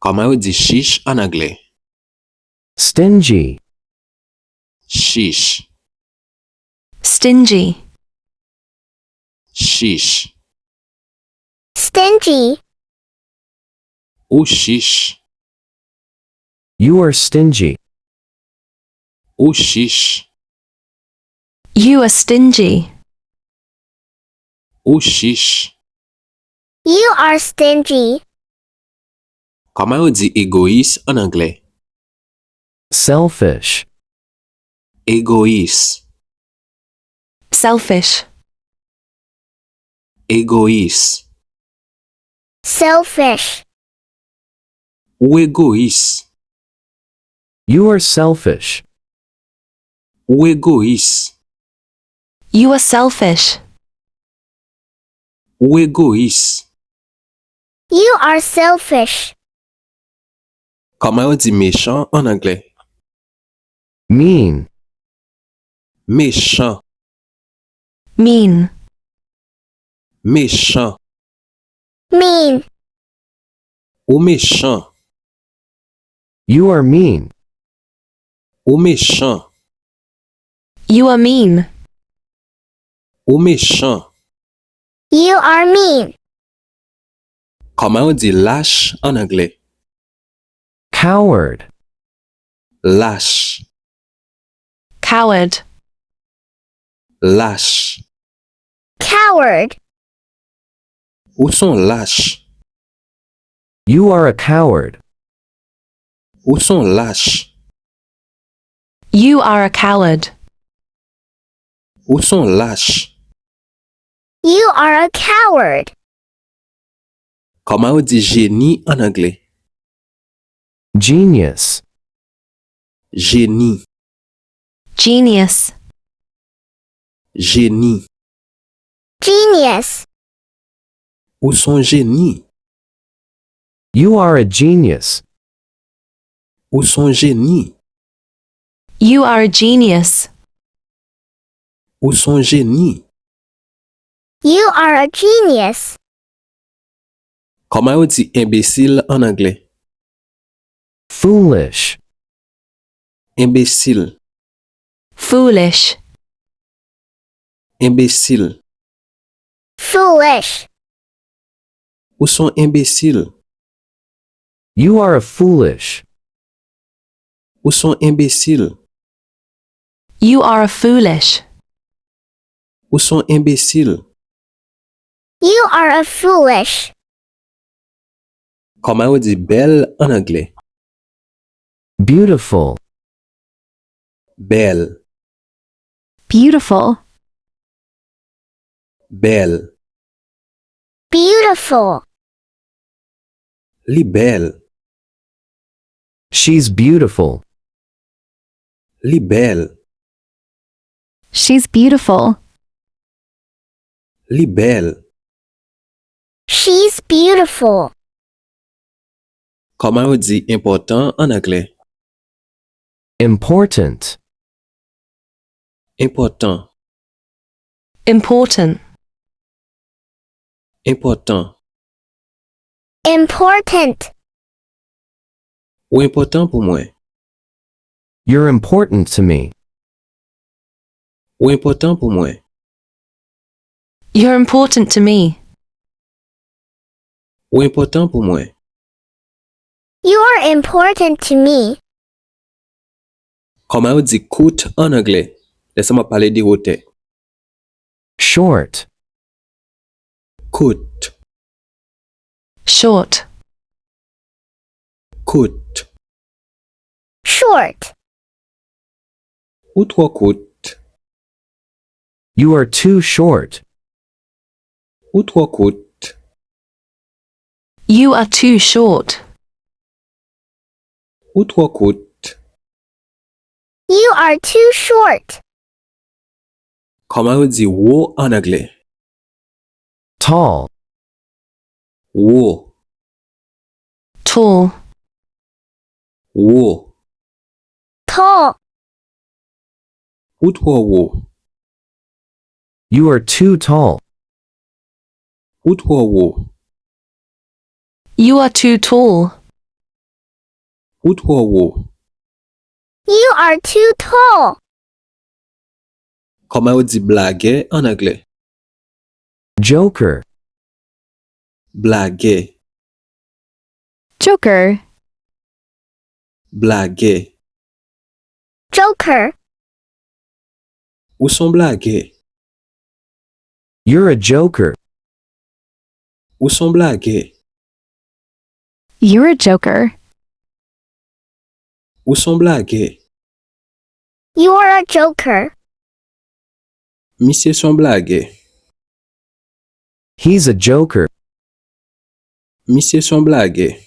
Comment on dit chich en anglais? Stingy. Chich. Stingy. Chich. Stingy. Ou chich. You are stingy. Ou chich. You are stingy. Ou chich. You are stingy. Comment on dit égoïs en anglais? Selfish. Egoyis. Selfish. Egoïs. Selfish. Ou égoïs. You are selfish. Ou égoïs. You are selfish. Ou égoïs. You are selfish. Comment on dit méchant en anglais? Mean. Méchant. Mean. Méchant. Mean. Ou méchant. You are mean. Ou méchant. You are mean. Ou méchant. You are mean. Comment on dit lâche en anglais? Coward. Lâche. Coward. Lâche. Coward. Ou sont lâches. You are a coward. Ou sont lâches. You are a coward. Ou sont lâches. You are a coward. Comment on dit génie en anglais? Genius. Génie. Genius. Génie. Genius. Ou sont génie. You are a genius. Ou sont génie. You are a genius. Ou sont génie. You are a genius. Comment on dit imbécile en anglais? Foolish. Imbécile. Foolish. Imbécile. Foolish. Ou sont imbéciles. You are a foolish. Ou sont imbéciles. You are a foolish. Ou sont imbéciles. You are a foolish. Comment on dit belle en anglais? Beautiful. Belle. Beautiful. Belle. Beautiful. Li belle. She's beautiful. Li belle. She's beautiful. Li belle. She's beautiful. Comment on dit important en anglais? Important. Important. Important. Important. Important. Ou important pour moi? You're important to me. Ou important pour moi? You're important to me. Ou important pour moi? You are important to me. Comment on dit coûte en anglais? Laissez-moi parler de hauteur. Short. Coûte. Short. Coûte. Short. Ou trop coûte. You are too short. Ou trop coûte. You are too short. Ou trop coûte. You are too short. Comment on dit haut en anglais? Tall. Haut. Tall. Haut. Tall. Ou trop haut. You are too tall. Ou trop haut. You are too tall. Ou trop haut. You are too tall. Comment on dit blague en anglais? Joker. Blague. Joker. Blague. Joker. Où sont blague? You're a joker. Où sont blague? You're a joker. Où sont blague? You are a joker. Monsieur son blague. He's a joker. Monsieur son blague.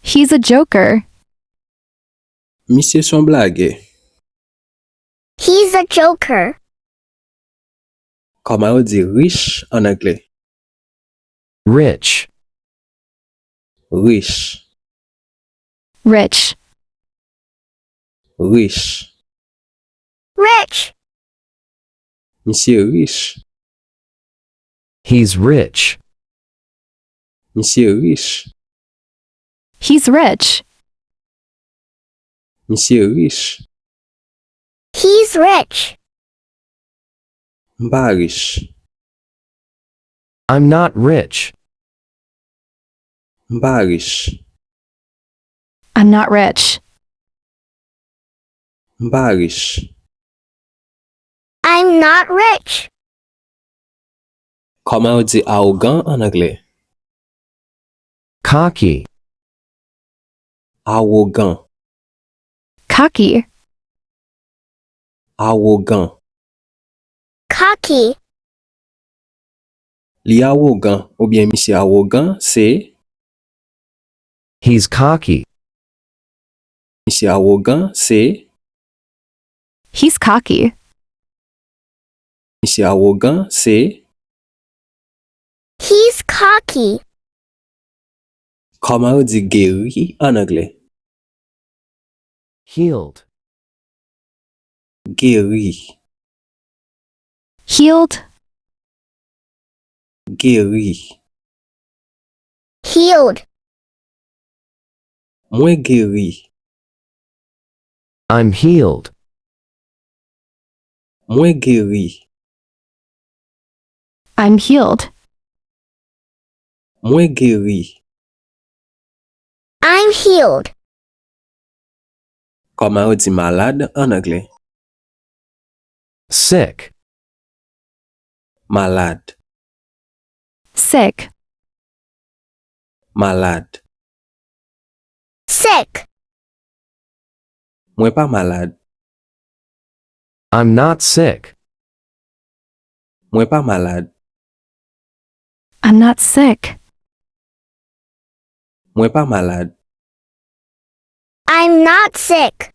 He's a joker. Monsieur son blague. He's a joker. Comment on dit riche en anglais? Rich. Riche. Rich. Riche. Rich. Monsieur riche. He's rich. Monsieur riche. He's rich. Monsieur riche. He's rich. M'pa riche. I'm not rich. M'pa riche. I'm not rich. M'pa riche. I'm not rich. Comment on dit arrogant en anglais? Cocky. Arrogant. Cocky. Arrogant. Cocky. Li arrogant ou bien monsieur arrogant, c'est He's cocky. monsieur arrogant, c'est He's cocky. monsieur arrogant, c'est He's cocky. comment on dit guéri en anglais? Healed. Guéri. Healed. Guéri. Healed. Moi guéri. I'm healed. Moi guéri. I'm healed. Moi guéri. I'm healed. Comment on dit malade en anglais? Sick. Malade. Sick. Malade. Sick. Moi pas malade. I'm not sick. Moi pas malade. I'm not sick. Moi pas malade. I'm not sick.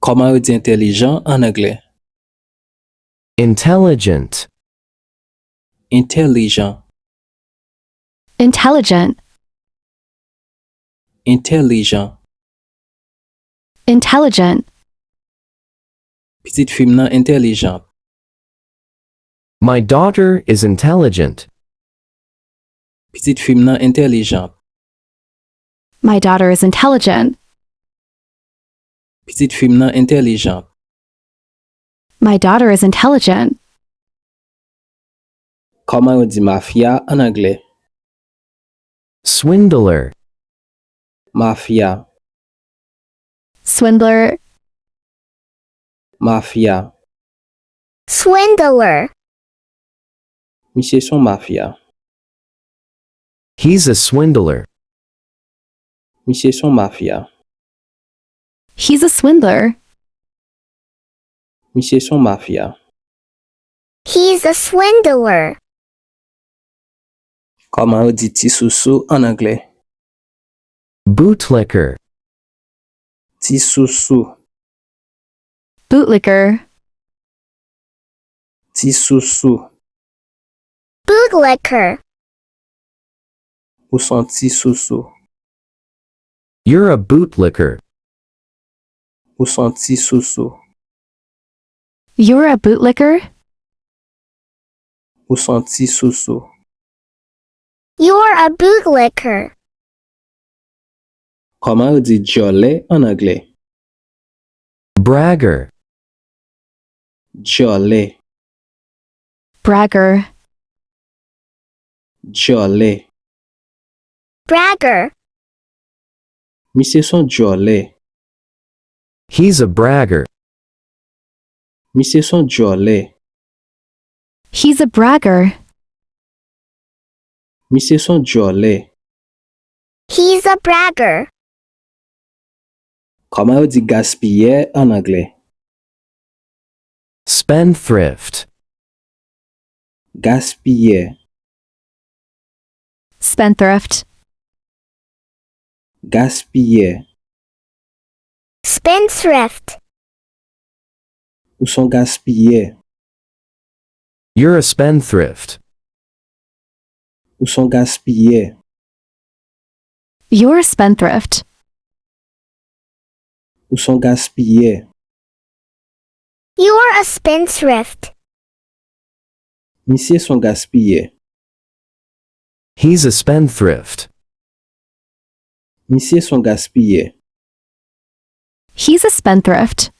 Comment on dit intelligent en anglais? Intelligent. Intelligent. Intelligent. Intelligent. Intelligent. Petite fille nan intelligent. My daughter is intelligent. Petite fille nan intelligent. My daughter is intelligent. Petite fille nan intelligent. My daughter is intelligent. Comment on dit mafia en anglais? Swindler. Mafia. Swindler. Mafia. Swindler. Monsieur son mafia. He's a swindler. Monsieur son mafia. He's a swindler. Monsieur son mafia. He's a swindler. Comment on dit tisousou en anglais? Bootlicker. Tisousou. Bootlicker. Tisousou. Bootlicker. Ou son tisousou. You're a bootlicker. Ou son tisousou. You're a bootlicker? Ou son tisousou. You're a bootlicker. Comment on dit djòlè en anglais? Bragger. Djòlè, Bragger. djòlè. Bragger. Monsieur son djòlè. He's a bragger. Monsieur son djòlè. He's a bragger. Monsieur son djòlè. He's a bragger. Comment on dit gaspiller en anglais? Spendthrift. Gaspiller, Spendthrift. gaspiller. Spendthrift. Ou son gaspiller. You're a spendthrift. Ou son gaspiller. You're a spendthrift. Ou son gaspiller. You're a spendthrift. Monsieur son gaspiller. He's a spendthrift. Monsieur son gaspiller. He's a spendthrift.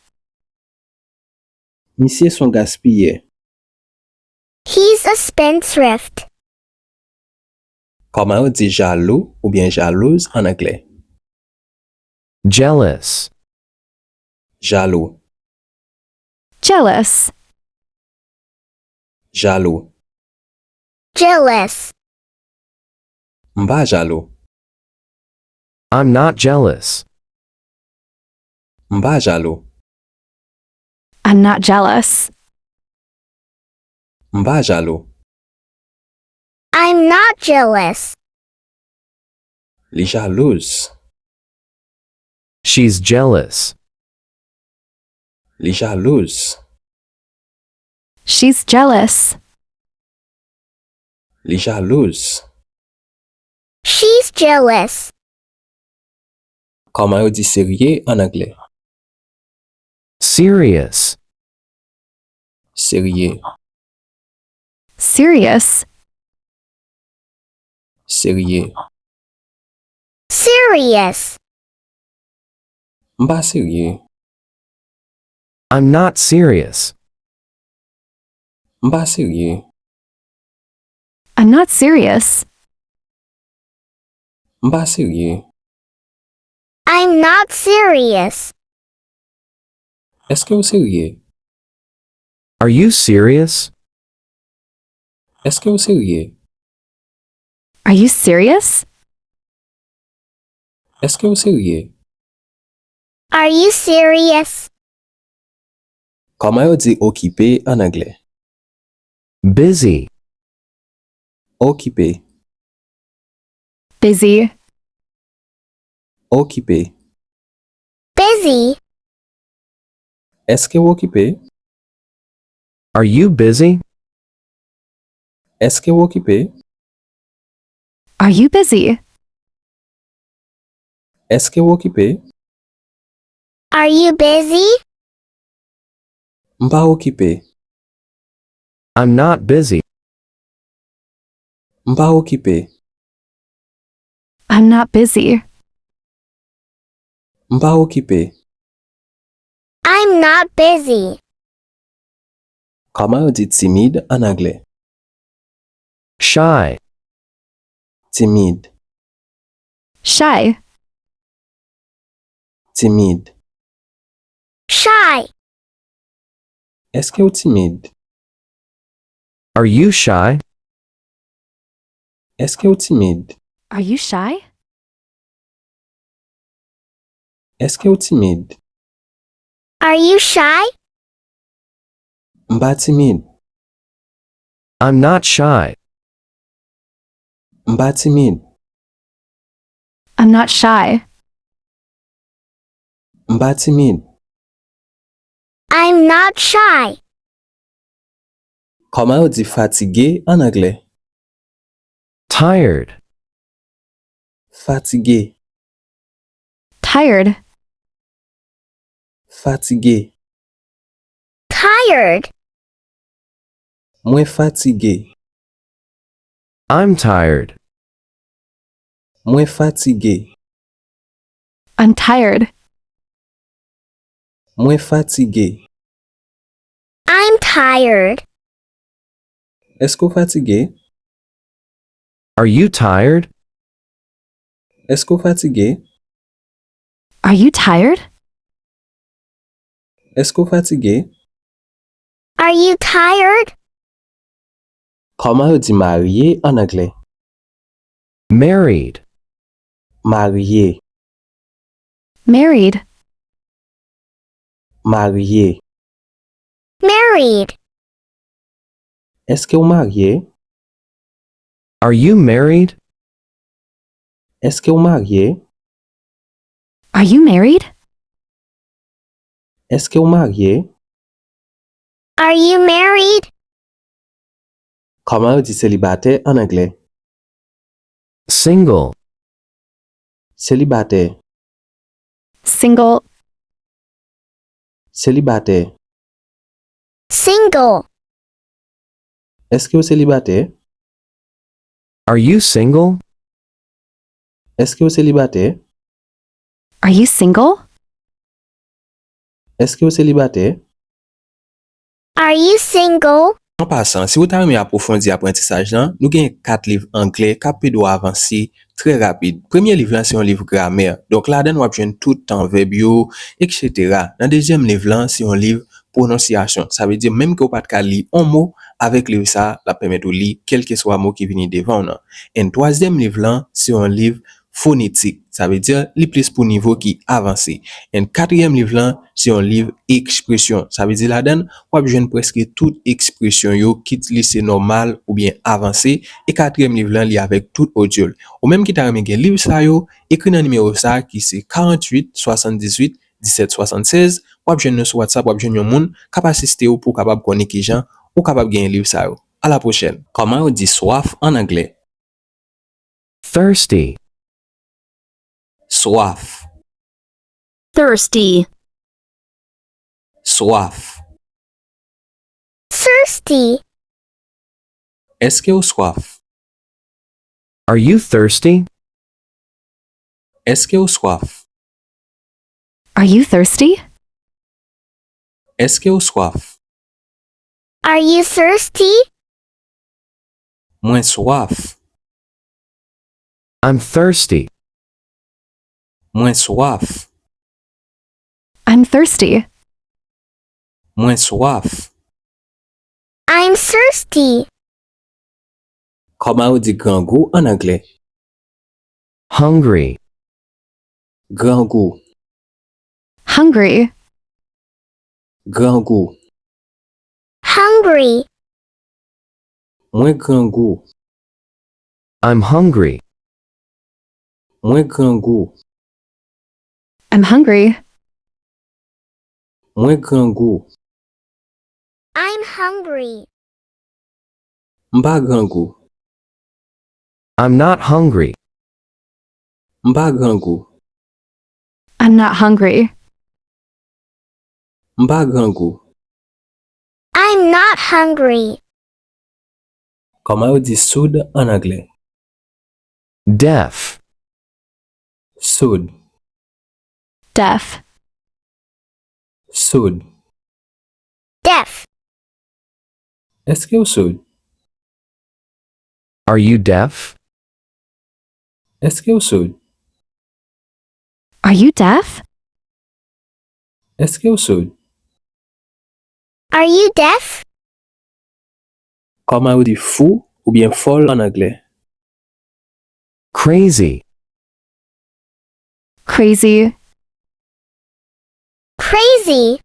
Monsieur son gaspiller. He's a spendthrift. Comment on dit jaloux ou bien jalouse en anglais? Jealous. Jaloux, Jealous. jaloux. Jealous. M'pa jaloux. I'm not jealous. M'pa jaloux. I'm not jealous. M'pa jaloux. I'm not jealous. Li jalouse. She's jealous. Li jalouse. She's jealous. Li jalouse. She's jealous. Comment on dit sérieux en anglais? Serious. Sérieux, Serious. sérieux. Serious. M'pa sérieux. I'm not serious. M'pa sérieux. I'm not serious. M'pa sérieux. I'm not serious. Est-ce que vous sérieux? Are you serious? Est-ce que vous sérieux? Are you serious? Est-ce que vous sérieux? Are you serious? Comment on dit occupé en anglais? Busy. Occupé, Busy. occupé. Busy. Est-ce que vous occupé? Are you busy? Est-ce que vous occupé? Are you busy? Est-ce que vous occupé? Are you busy? M'pa occupé. I'm not busy. M'pa occupé. I'm not busy. M'pa occupé. I'm not busy. Comment on dit timide en anglais? Shy. Timide, Shy. timide. Shy. Est-ce que vous timide? Are you shy? Est-ce que vous timide? Are you shy? Est-ce que vous timide? Are you shy? M'pa timide. I'm not shy. M'pa timide. I'm not shy. M'pa timide. I'm not shy. Comment on dit fatigué en anglais? Tired. Fatigué, Tired. fatigué. Tired. Mwen fatigué. I'm tired. Mwen fatigué. I'm tired. Mwen fatige. I'm tired. Esko fatige? Are you tired? Esko fatige? Are you tired? Esko fatige? Are you tired? Koman yo di mariye an Anglè? Married. Mariye. Married. Mariye. Married. Eske ou mariye? Are you married? Eske ou mariye? Are you married? Eske ou mariye? Are you married? Koman yo di selibate an Anglè? Single. Selibate. Single. Selibate. Single. Eske ou selibate? Are you single? Eske ou selibate? Are you single? Eske ou selibate? Are you single? En passant, si vous avez approfondi apprentissage là, nous avons 4 livres anglais qui peuvent avancer très rapide. Premier livre là, c'est un livre grammaire. Donc là-dedans, on va jouer tout le temps verbe yo, etc. Dans deuxième livre là, c'est un livre prononciation. Ça veut dire même que vous pas de lire un mot avec le ça, la permet de lire quel que soit mot qui vient devant nous. Et troisième livre là, c'est un livre phonétique. Ça veut dire les plus pour niveau qui avancé. Et quatrième livre là, c'est un livre expression. Ça veut dire là-dedans, on va jouer presque toute expression yo qui c'est normal ou bien avancé. Et quatrième livre là, li avec tout audio. Ou même qui t'a remis un livre ça yo, écrit dans numéro ça qui c'est 48 78 17 76. Ou bien sur WhatsApp, ou bien yon moun capable assister ou pour capable connaître qui gens ou capable gagner livre ça yo. À la prochaine. Comment on dit soif en anglais? Thirsty. Soif. Thirsty. Soif. Thirsty. Est-ce que ou soif? Are you thirsty? Est-ce que ou soif? Are you thirsty? Est-ce que ou soif? Are you thirsty? Mwen soif. I'm thirsty. Mwen soif. I'm thirsty. Mwen soif. I'm thirsty. Comment on dit grand goût en anglais? Hungry. Grand goût. Hungry. Grand goût. Hungry. Mwen grand goût. I'm hungry. Mwen grand goût. I'm hungry. Mwen grand goût. I'm hungry. Mba grand goût. I'm not hungry. Mba grand goût. I'm not hungry. Mba grand goût. I'm not hungry. Comment on dit soud en anglais? Deaf. Soud. Deaf. Soud. Deaf. Est-ce que ou soud? Are you deaf? Est-ce que ou soud? Are you deaf? Est-ce que ou soud? Are you deaf? Comment on dit fou ou bien folle en anglais? Crazy. Crazy. Crazy.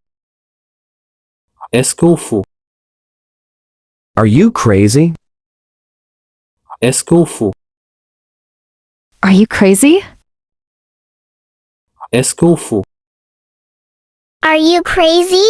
Est-ce que ou fou? Are you crazy? Est-ce que ou fou? Are you crazy? Est-ce que ou fou? Are you crazy?